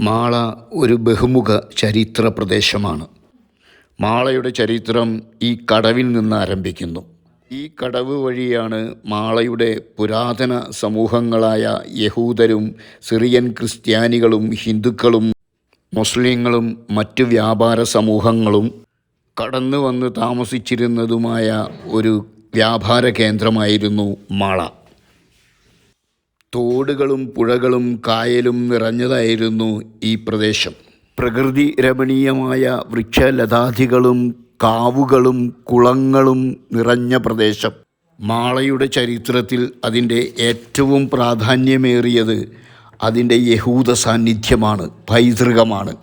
മാള ഒരു ബഹുമുഖ ചരിത്ര പ്രദേശമാണ്. മാളയുടെ ചരിത്രം ഈ കടവിൽ നിന്ന് ആരംഭിക്കുന്നു. ഈ കടവ് വഴിയാണ് മാളയുടെ പുരാതന സമൂഹങ്ങളായ യഹൂദരും സിറിയൻ ക്രിസ്ത്യാനികളും ഹിന്ദുക്കളും മുസ്ലിങ്ങളും മറ്റു വ്യാപാര സമൂഹങ്ങളും കടന്നു വന്ന് താമസിച്ചിരുന്നതുമായ ഒരു വ്യാപാര കേന്ദ്രമായിരുന്നു മാള. തോടുകളും പുഴകളും കായലും നിറഞ്ഞതായിരുന്നു ഈ പ്രദേശം. പ്രകൃതി രമണീയമായ വൃക്ഷലതാദികളും കാവുകളും കുളങ്ങളും നിറഞ്ഞ പ്രദേശം. മാളയുടെ ചരിത്രത്തിൽ അതിൻ്റെ ഏറ്റവും പ്രാധാന്യമേറിയത് അതിൻ്റെ യഹൂദ സാന്നിധ്യമാണ്, പൈതൃകമാണ്.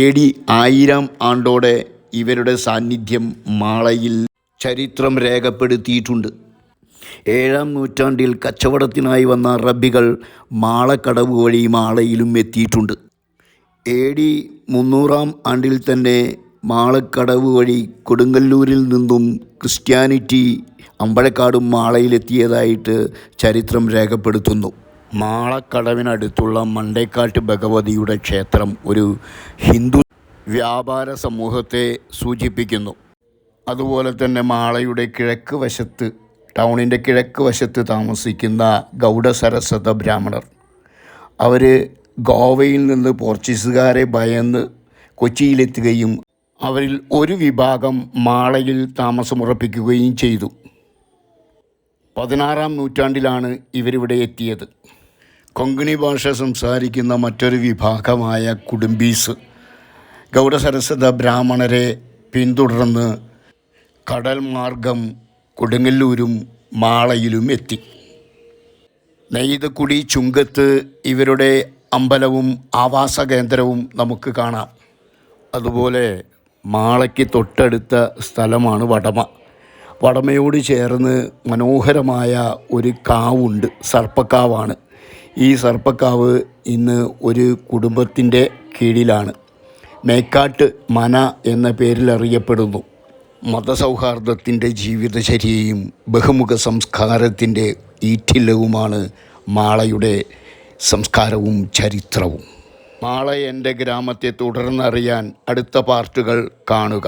AD 1000 ആണ്ടോടെ ഇവരുടെ സാന്നിധ്യം മാളയിൽ ചരിത്രം രേഖപ്പെടുത്തിയിട്ടുണ്ട്. 7-ാം നൂറ്റാണ്ടിൽ കച്ചവടത്തിനായി വന്ന അറബികൾ മാളക്കടവ് വഴി മാളയിലും എത്തിയിട്ടുണ്ട്. AD 300-ാം ആണ്ടിൽ തന്നെ മാളക്കടവ് വഴി കൊടുങ്ങല്ലൂരിൽ നിന്നും ക്രിസ്ത്യാനിറ്റി അമ്പഴക്കാടും മാളയിലെത്തിയതായിട്ട് ചരിത്രം രേഖപ്പെടുത്തുന്നു. മാളക്കടവിനടുത്തുള്ള മണ്ടേക്കാട്ട് ഭഗവതിയുടെ ക്ഷേത്രം ഒരു ഹിന്ദു വ്യാപാര സമൂഹത്തെ സൂചിപ്പിക്കുന്നു. അതുപോലെ തന്നെ മാളയുടെ കിഴക്ക് വശത്ത്, ടൗണിൻ്റെ കിഴക്ക് വശത്ത് താമസിക്കുന്ന ഗൗഡസരസ്വത ബ്രാഹ്മണർ, അവർ ഗോവയിൽ നിന്ന് പോർച്ചുഗീസുകാരെ ഭയന്ന് കൊച്ചിയിലെത്തുകയും അവരിൽ ഒരു വിഭാഗം മാളയിൽ താമസമുറപ്പിക്കുകയും ചെയ്തു. 16-ാം നൂറ്റാണ്ടിലാണ് ഇവരിവിടെ എത്തിയത്. കൊങ്കണി ഭാഷ സംസാരിക്കുന്ന മറ്റൊരു വിഭാഗമായ കുടുംബീസ് ഗൗഡസരസ്വത ബ്രാഹ്മണരെ പിന്തുടർന്ന് കടൽ മാർഗം കൊടുങ്ങല്ലൂരും മാളയിലും എത്തി. നെയ്തക്കുടി ചുങ്കത്ത് ഇവരുടെ അമ്പലവും ആവാസ കേന്ദ്രവും നമുക്ക് കാണാം. അതുപോലെ മാളയ്ക്ക് തൊട്ടടുത്ത സ്ഥലമാണ് വടമ. വടമയോട് ചേർന്ന് മനോഹരമായ ഒരു കാവുണ്ട്, സർപ്പക്കാവാണ്. ഈ സർപ്പക്കാവ് ഇന്ന് ഒരു കുടുംബത്തിൻ്റെ കീഴിലാണ്. മേക്കാട്ട് മന എന്ന പേരിൽ അറിയപ്പെടുന്നു. മതസൗഹാർദ്ദത്തിൻ്റെ ജീവിതചര്യയും ബഹുമുഖ സംസ്കാരത്തിൻ്റെ ഈറ്റില്ലവുമാണ് മാളയുടെ സംസ്കാരവും ചരിത്രവും. മാള എൻ്റെ ഗ്രാമത്തെ തുടർന്നറിയാൻ അടുത്ത പാർട്ടുകൾ കാണുക.